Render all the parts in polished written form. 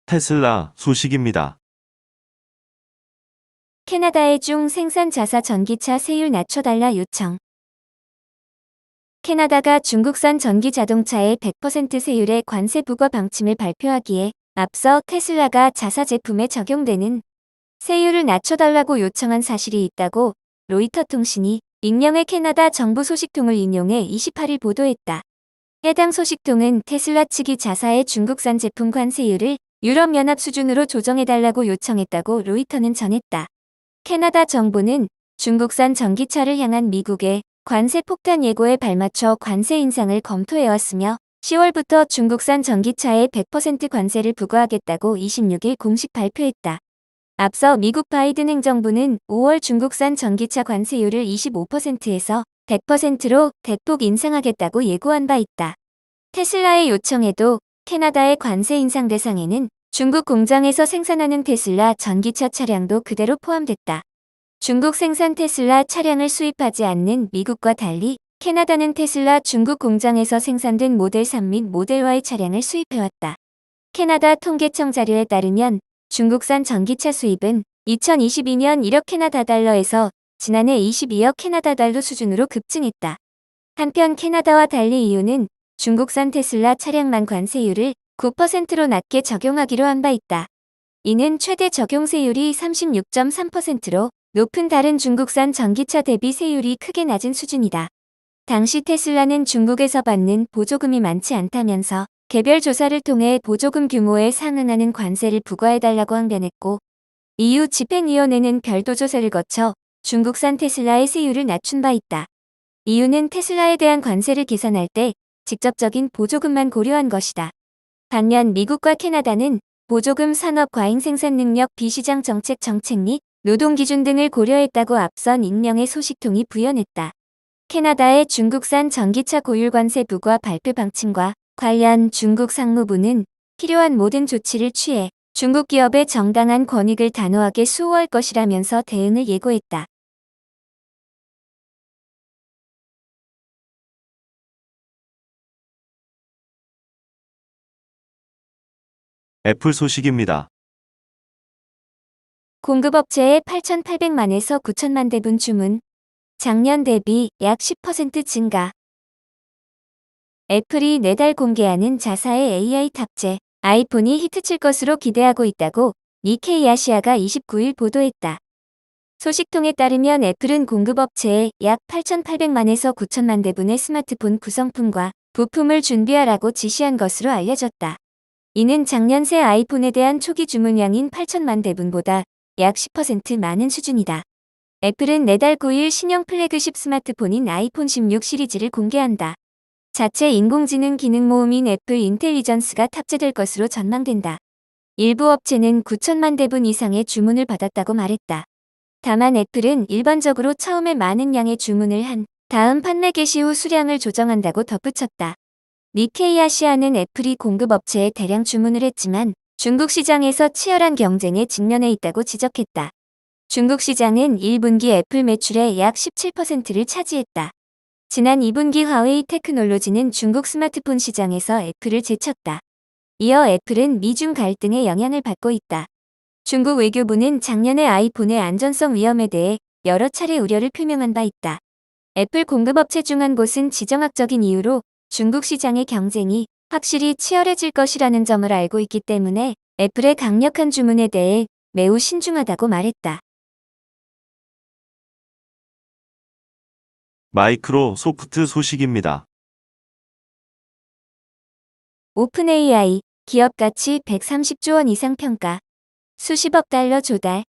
테슬라 소식입니다. 캐나다의 중 생산 자사 전기차 세율 낮춰달라 요청. 캐나다가 중국산 전기 자동차의 100% 세율의 관세 부과 방침을 발표하기에 앞서 테슬라가 자사 제품에 적용되는 세율을 낮춰달라고 요청한 사실이 있다고 로이터 통신이 익명의 캐나다 정부 소식통을 인용해 28일 보도했다. 해당 소식통은 테슬라 측이 자사의 중국산 제품 관세율을 유럽연합 수준으로 조정해달라고 요청했다고 로이터는 전했다. 캐나다 정부는 중국산 전기차를 향한 미국의 관세 폭탄 예고에 발맞춰 관세 인상을 검토해왔으며 10월부터 중국산 전기차에 100% 관세를 부과하겠다고 26일 공식 발표했다. 앞서 미국 바이든 행정부는 5월 중국산 전기차 관세율을 25%에서 100%로 대폭 인상하겠다고 예고한 바 있다. 테슬라의 요청에도 캐나다의 관세 인상 대상에는 중국 공장에서 생산하는 테슬라 전기차 차량도 그대로 포함됐다. 중국 생산 테슬라 차량을 수입하지 않는 미국과 달리 캐나다는 테슬라 중국 공장에서 생산된 모델 3 및 모델 Y 차량을 수입해왔다. 캐나다 통계청 자료에 따르면 중국산 전기차 수입은 2022년 1억 캐나다 달러에서 지난해 22억 캐나다 달러 수준으로 급증했다. 한편 캐나다와 달리 EU는 중국산 테슬라 차량만 관세율을 9%로 낮게 적용하기로 한 바 있다. 이는 최대 적용 세율이 36.3%로 높은 다른 중국산 전기차 대비 세율이 크게 낮은 수준이다. 당시 테슬라는 중국에서 받는 보조금이 많지 않다면서 개별 조사를 통해 보조금 규모에 상응하는 관세를 부과해달라고 항변했고, EU 집행위원회는 별도 조사를 거쳐 중국산 테슬라의 세율을 낮춘 바 있다. EU는 테슬라에 대한 관세를 계산할 때 직접적인 보조금만 고려한 것이다. 반면 미국과 캐나다는 보조금 산업 과잉 생산 능력 비시장 정책 및 노동 기준 등을 고려했다고 앞선 익명의 소식통이 부연했다. 캐나다의 중국산 전기차 고율 관세 부과 발표 방침과 관련 중국 상무부는 필요한 모든 조치를 취해 중국 기업의 정당한 권익을 단호하게 수호할 것이라면서 대응을 예고했다. 애플 소식입니다. 공급업체의 8,800만에서 9천만 대분 주문, 작년 대비 약 10% 증가. 애플이 내달 공개하는 자사의 AI 탑재 아이폰이 히트칠 것으로 기대하고 있다고 니케이 아시아가 29일 보도했다. 소식통에 따르면 애플은 공급업체에 약 8,800만에서 9천만 대분의 스마트폰 구성품과 부품을 준비하라고 지시한 것으로 알려졌다. 이는 작년 새 아이폰에 대한 초기 주문량인 8천만 대분보다 약 10% 많은 수준이다. 애플은 내달 9일 신형 플래그십 스마트폰인 아이폰 16 시리즈를 공개한다. 자체 인공지능 기능 모음인 애플 인텔리전스가 탑재될 것으로 전망된다. 일부 업체는 9천만 대분 이상의 주문을 받았다고 말했다. 다만 애플은 일반적으로 처음에 많은 양의 주문을 한 다음 판매 개시 후 수량을 조정한다고 덧붙였다. 니케이 아시아는 애플이 공급업체에 대량 주문을 했지만 중국 시장에서 치열한 경쟁에 직면해 있다고 지적했다. 중국 시장은 1분기 애플 매출의 약 17%를 차지했다. 지난 2분기 화웨이 테크놀로지는 중국 스마트폰 시장에서 애플을 제쳤다. 이어 애플은 미중 갈등의 영향을 받고 있다. 중국 외교부는 작년에 아이폰의 안전성 위험에 대해 여러 차례 우려를 표명한 바 있다. 애플 공급업체 중 한 곳은 지정학적인 이유로 중국 시장의 경쟁이 확실히 치열해질 것이라는 점을 알고 있기 때문에 애플의 강력한 주문에 대해 매우 신중하다고 말했다. 마이크로소프트 소식입니다. 오픈 AI, 기업 가치 130조 원 이상 평가, 수십억 달러 조달.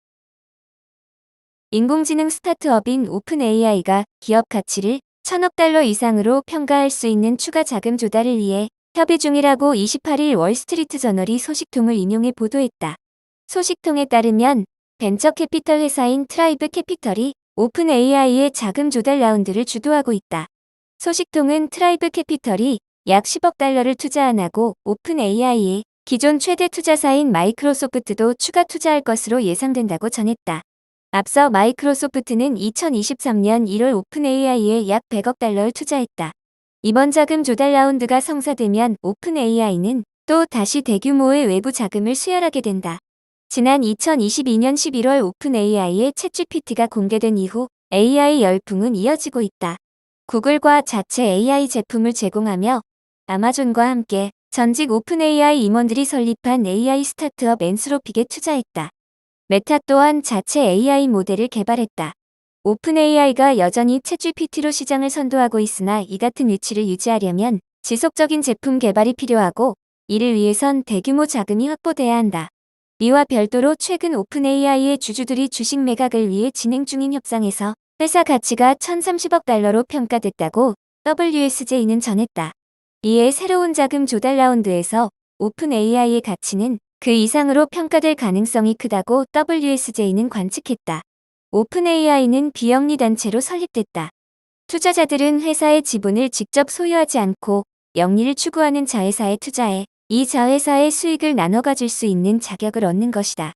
인공지능 스타트업인 오픈 AI가 기업 가치를 1,000억 달러 이상으로 평가할 수 있는 추가 자금 조달을 위해 협의 중이라고 28일 월스트리트 저널이 소식통을 인용해 보도했다. 소식통에 따르면 벤처 캐피털 회사인 트라이브 캐피털이 오픈 AI의 자금 조달 라운드를 주도하고 있다. 소식통은 트라이브 캐피털이 약 10억 달러를 투자하고 오픈 AI에 기존 최대 투자사인 마이크로소프트도 추가 투자할 것으로 예상된다고 전했다. 앞서 마이크로소프트는 2023년 1월 오픈 AI에 약 100억 달러를 투자했다. 이번 자금 조달 라운드가 성사되면 오픈 AI는 또 다시 대규모의 외부 자금을 수혈하게 된다. 지난 2022년 11월 오픈 AI의 챗GPT가 공개된 이후 AI 열풍은 이어지고 있다. 구글과 자체 AI 제품을 제공하며 아마존과 함께 전직 오픈 AI 임원들이 설립한 AI 스타트업 엔스로픽에 투자했다. 메타 또한 자체 AI 모델을 개발했다. 오픈 AI가 여전히 챗GPT로 시장을 선도하고 있으나 이 같은 위치를 유지하려면 지속적인 제품 개발이 필요하고 이를 위해선 대규모 자금이 확보돼야 한다. 이와 별도로 최근 오픈 AI의 주주들이 주식 매각을 위해 진행 중인 협상에서 회사 가치가 1,030억 달러로 평가됐다고 WSJ는 전했다. 이에 새로운 자금 조달 라운드에서 오픈 AI의 가치는 그 이상으로 평가될 가능성이 크다고 WSJ는 관측했다. 오픈 AI는 비영리 단체로 설립됐다. 투자자들은 회사의 지분을 직접 소유하지 않고 영리를 추구하는 자회사에 투자해 이 자회사의 수익을 나눠 가질 수 있는 자격을 얻는 것이다.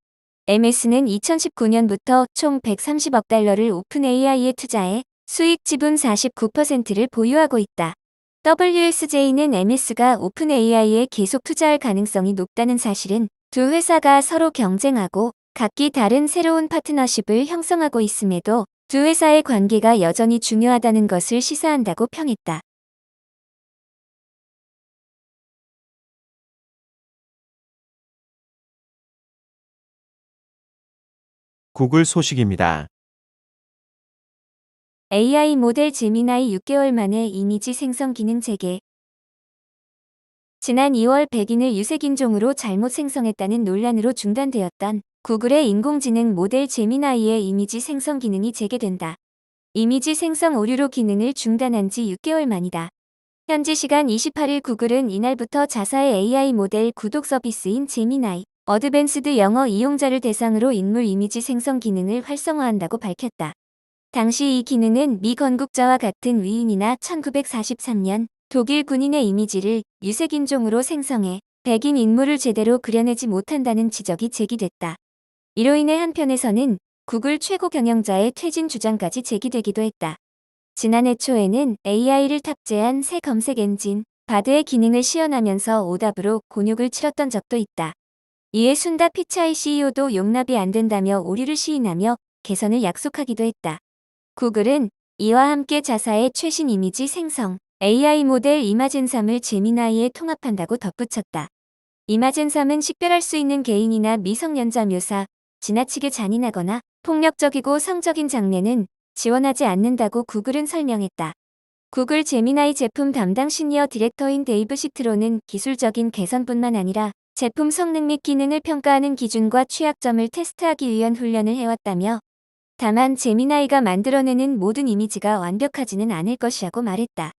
MS는 2019년부터 총 130억 달러를 오픈 AI에 투자해 수익 지분 49%를 보유하고 있다. WSJ는 MS가 오픈 AI에 계속 투자할 가능성이 높다는 사실은 두 회사가 서로 경쟁하고 각기 다른 새로운 파트너십을 형성하고 있음에도 두 회사의 관계가 여전히 중요하다는 것을 시사한다고 평했다. 구글 소식입니다. AI 모델 제미나이 6개월 만에 이미지 생성 기능 재개. 지난 2월 백인을 유색인종으로 잘못 생성했다는 논란으로 중단되었던 구글의 인공지능 모델 제미나이의 이미지 생성 기능이 재개된다. 이미지 생성 오류로 기능을 중단한 지 6개월 만이다. 현지 시간 28일 구글은 이날부터 자사의 AI 모델 구독 서비스인 제미나이 어드밴스드 영어 이용자를 대상으로 인물 이미지 생성 기능을 활성화한다고 밝혔다. 당시 이 기능은 미 건국자와 같은 위인이나 1943년 독일 군인의 이미지를 유색인종으로 생성해 백인 인물을 제대로 그려내지 못한다는 지적이 제기됐다. 이로 인해 한편에서는 구글 최고 경영자의 퇴진 주장까지 제기되기도 했다. 지난해 초에는 AI를 탑재한 새 검색 엔진 바드의 기능을 시연하면서 오답으로 곤욕을 치렀던 적도 있다. 이에 순다 피차이 CEO도 용납이 안 된다며 오류를 시인하며 개선을 약속하기도 했다. 구글은 이와 함께 자사의 최신 이미지 생성 AI 모델 이마젠3을 제미나이에 통합한다고 덧붙였다. 이마젠3은 식별할 수 있는 개인이나 미성년자 묘사, 지나치게 잔인하거나 폭력적이고 성적인 장르는 지원하지 않는다고 구글은 설명했다. 구글 제미나이 제품 담당 시니어 디렉터인 데이브 시트로는 기술적인 개선뿐만 아니라 제품 성능 및 기능을 평가하는 기준과 취약점을 테스트하기 위한 훈련을 해왔다며 다만 제미나이가 만들어내는 모든 이미지가 완벽하지는 않을 것이라고 말했다.